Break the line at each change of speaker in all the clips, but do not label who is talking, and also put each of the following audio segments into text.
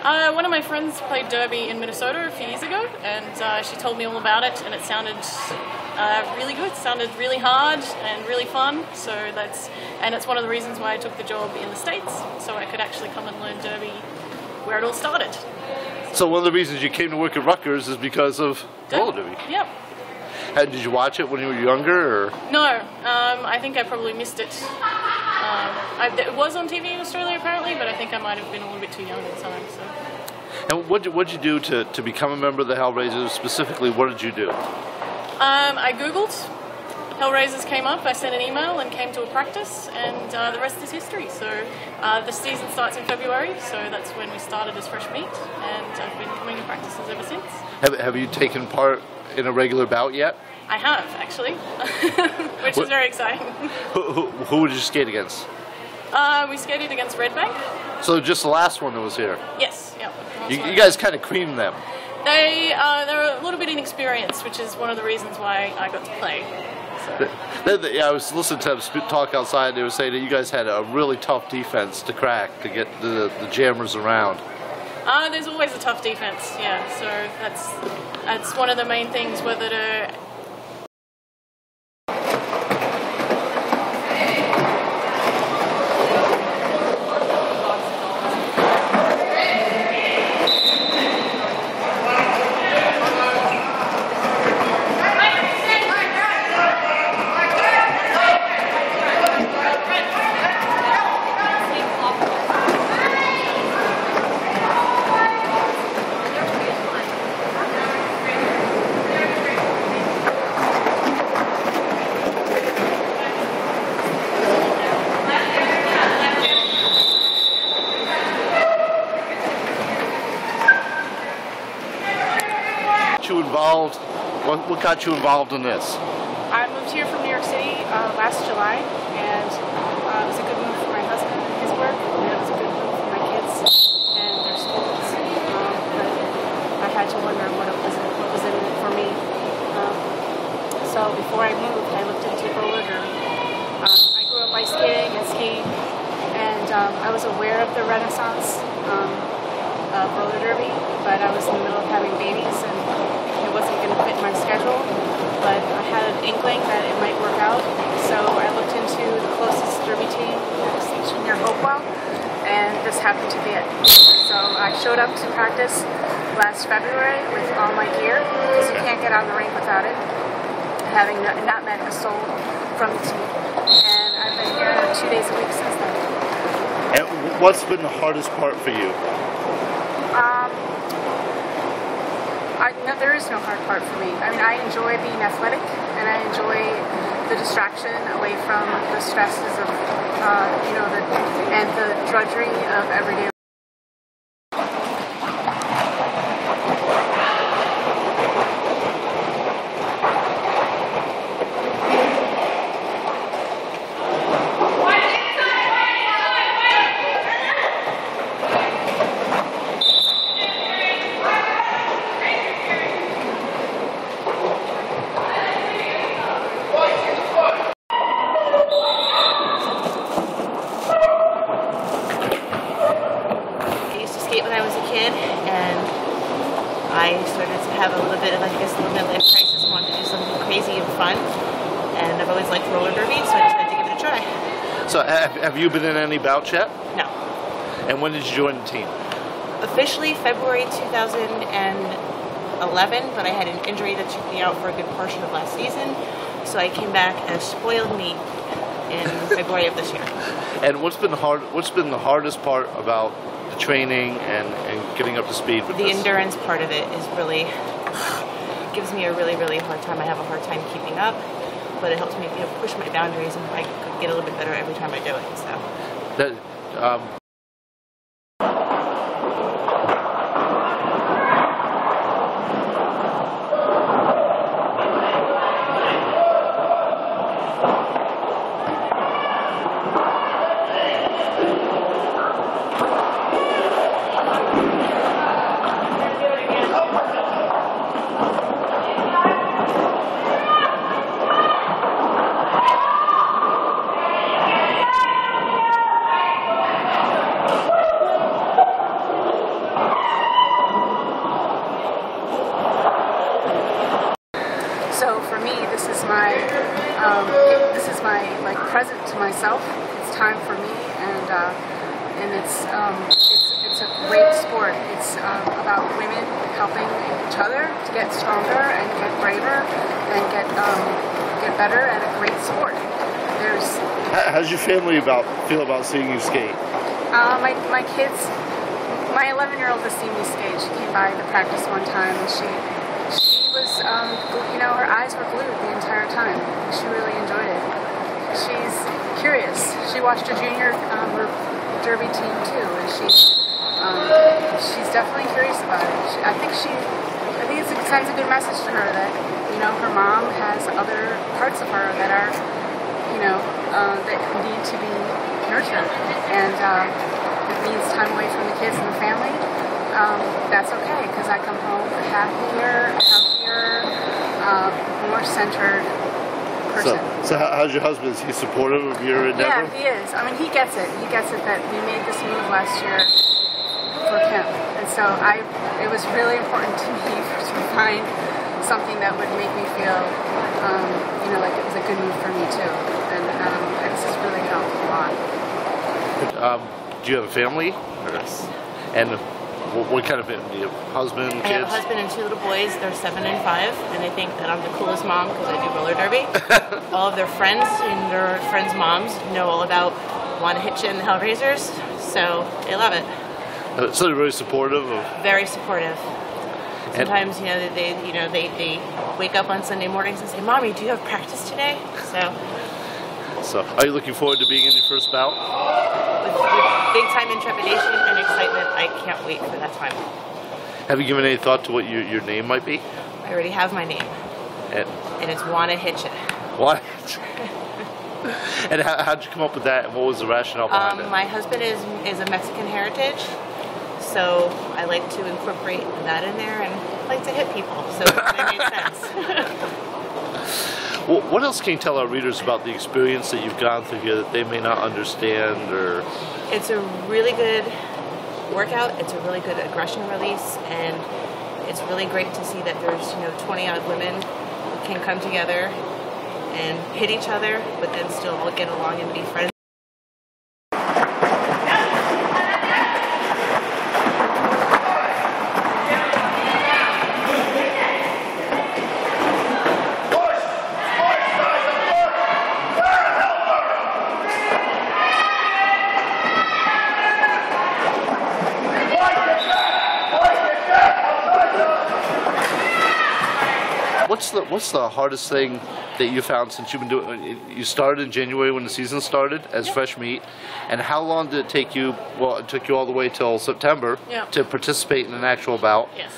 One of my friends played derby in Minnesota a few years ago, and she told me all about it, and it sounded really good. It sounded really hard and really fun. So it's one of the reasons why I took the job in the States, so I could actually come and learn derby where it all started.
So one of the reasons you came to work at Rutgers is because of roller derby.
Yep.
And did you watch it when you were younger, or?
No, I think I probably missed it. It was on TV in Australia apparently, but I think I might have been a little bit too young at the time. So.
And what'd you do to become a member of the Hellrazors? Specifically, what did you do?
I googled. Hellrazors came up, I sent an email and came to a practice, and the rest is history. So the season starts in February, so that's when we started as fresh meat, and I've been coming to practices ever since.
Have you taken part in a regular bout yet?
I have, actually, which is very exciting.
Who would you skate against?
We skated against Red Bank.
So just the last one that was here?
Yes, yeah.
You guys kind of creamed them.
They're a little bit inexperienced, which is one of the reasons why I got to play. So.
Yeah, I was listening to them talk outside. They were saying that you guys had a really tough defense to crack to get the jammers around.
There's always a tough defense, yeah. So that's one of the main things, whether to
What got you involved in this?
I moved here from New York City last July, and it was a good move for my husband and his work, and it was a good move for my kids and their schools. But I had to wonder what was in it for me. So before I moved, I looked into roller derby. I grew up ice skating and skiing, and I was aware of the renaissance of roller derby, but I was in the middle of having babies, and it wasn't going to fit my schedule, but I had an inkling that it might work out, so I looked into the closest derby team near Hopewell, and this happened to be it. So I showed up to practice last February with all my gear, because you can't get on the rink without it, having not met a soul from the team, and I've been here 2 days a week since then.
And what's been the hardest part for you?
No, there is no hard part for me. I mean, I enjoy being athletic, and I enjoy the distraction away from the stresses of, and the drudgery of everyday life. When I was a kid, and I started to have a little bit of, a midlife crisis, wanted to do something crazy and fun, and I've always liked roller derby, so I decided to give it a try.
So have you been in any bouts yet?
No.
And when did you join the team?
Officially February 2011, but I had an injury that took me out for a good portion of last season, so I came back as spoiled meat in February of this year.
And what's been the hardest part about the training and getting up to speed with
the endurance part of it is really gives me a really hard time. I have a hard time keeping up, but it helps me push my boundaries, and I get a little bit better every time I do it. So. like present to myself. It's time for me, and it's a great sport. It's about women helping each other to get stronger and get braver and get better at a great sport.
How's your family feel about seeing you skate?
My kids, my 11-year-old has seen me skate. She came by the practice one time, and she was, her eyes were glued the entire time. She really enjoyed it. She's curious. She watched her junior derby team too, and she's definitely curious about it. I think it sends a good message to her that her mom has other parts of her that are that need to be nurtured, and it means time away from the kids and the family. That's okay, because I come home a happier, healthier, more centered person.
So how's your husband? Is he supportive of your endeavor?
Yeah, he is. I mean, he gets it. He gets it that we made this move last year for him, and so it was really important to me to find something that would make me feel, like it was a good move for me too, and this has really helped a lot.
Do you have a family?
Yes.
And what kind of family? Do you have a husband, kids?
I have a husband and 2 little boys. They're 7 and 5, and they think that I'm the coolest mom because I do roller derby. All of their friends and their friends' moms know all about Wanna Hit You and the Hellrazors, so they love it.
So they're really supportive of.
Very supportive. Sometimes, they wake up on Sunday mornings and say, "Mommy, do you have practice today?"
So, are you looking forward to being in your first bout?
With big time intrepidation and excitement, I can't wait for that time.
Have you given any thought to what your name might be?
I already have my name, and it's Wanna Hit Ya.
What? And how'd you come up with that, and what was the rationale behind it?
My husband is of Mexican heritage, so I like to incorporate that in there, and I like to hit people, so it made sense.
Well, what else can you tell our readers about the experience that you've gone through here that they may not understand? Or
it's a really good workout. It's a really good aggression release, and it's really great to see that there's 20-odd women who can come together and hit each other, but then still all get along and be friends.
What's the hardest thing that you found since you've been doing it? You started in January when the season started as fresh meat, and how long did it take you? Well, it took you all the way till September to participate in an actual bout.
Yes.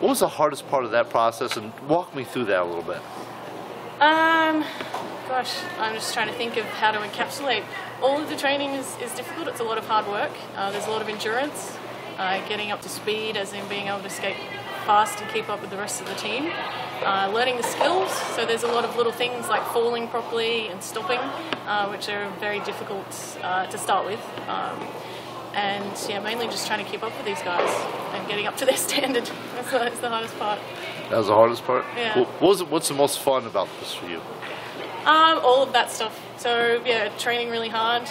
What was the hardest part of that process, and walk me through that a little bit?
Gosh, I'm just trying to think of how to encapsulate. All of the training is difficult. It's a lot of hard work. There's a lot of endurance, getting up to speed, as in being able to skate fast and keep up with the rest of the team. Learning the skills, so there's a lot of little things like falling properly and stopping, which are very difficult to start with. And yeah, mainly just trying to keep up with these guys and getting up to their standard. That's the hardest part.
That was the hardest part?
Yeah.
What's the most fun about this for you?
All of that stuff. So yeah, training really hard,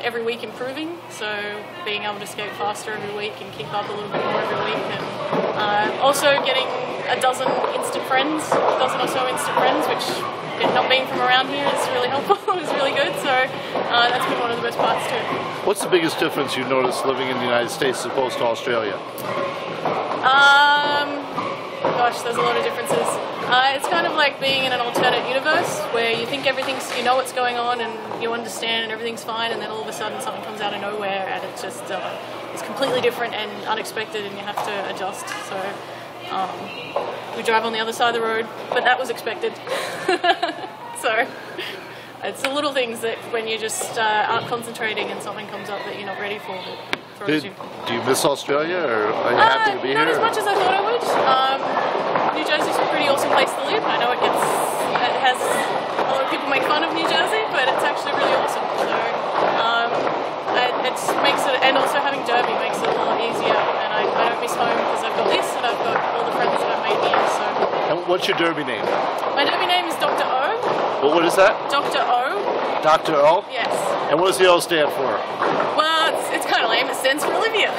every week improving, so being able to skate faster every week and keep up a little bit more every week, and also getting a dozen or so instant friends, which not being from around here is really helpful. It's really good, so that's been one of the best parts too.
What's the biggest difference you've noticed living in the United States as opposed to Australia?
Gosh, there's a lot of differences. It's kind of like being in an alternate universe where you think you know what's going on and you understand and everything's fine, and then all of a sudden something comes out of nowhere and it just it's completely different and unexpected, and you have to adjust. So we drive on the other side of the road, but that was expected. So it's the little things that when you just aren't concentrating and something comes up that you're not ready for.
Do you miss Australia, or are you happy to be here?
Not as much as I thought I would. New Jersey's a pretty awesome place to live. I know it has a lot of people make fun of New Jersey, but it's actually really awesome. So it makes it, and also having Derby makes it a lot easier. And I don't miss home because I've got this and I've got all the friends that I've made here. So.
And what's your Derby name?
My Derby name is Dr. O.
What is that?
Dr. O.
Dr. O?
Yes.
And what does the O stand for?
Well, it's kind of lame. It stands for Olivia.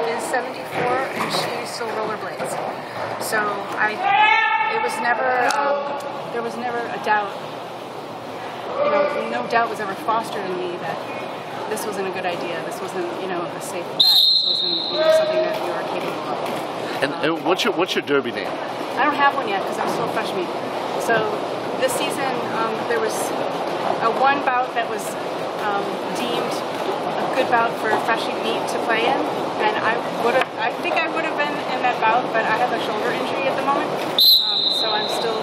Is 74 and she still rollerblades. So it was never, there was never a doubt, no doubt was ever fostered in me that this wasn't a good idea. This wasn't, a safe bet. This wasn't, something that you were capable of.
And what's your derby name?
I don't have one yet because I'm still fresh meat. So this season there was one bout that was deemed a good bout for fresh meat to play in, and I think I would have been in that bout, but I have a shoulder injury at the moment, so I'm still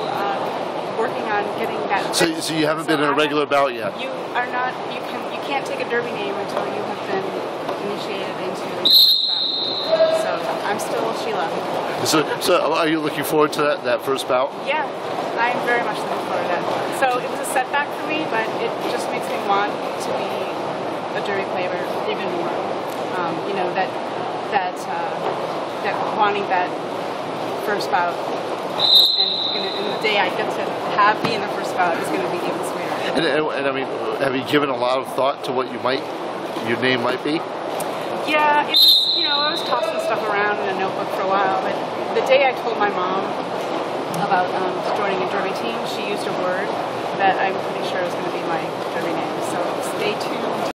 working on getting that.
So you haven't been in a regular bout yet.
You are not. You can't take a derby name until you have been initiated into your first bout. So I'm still Sheila.
So are you looking forward to that first bout?
Yeah, I'm very much looking forward to that. So it was a setback for me, but it just makes me want to be a derby player even more. That wanting that first bout, and the day I get to be in the first bout is going to be even sweeter.
And I mean, have you given a lot of thought to what your name might be?
Yeah, it was. I was tossing stuff around in a notebook for a while, but the day I told my mom about joining a derby team, she used a word that I'm pretty sure is going to be my derby name. So stay tuned.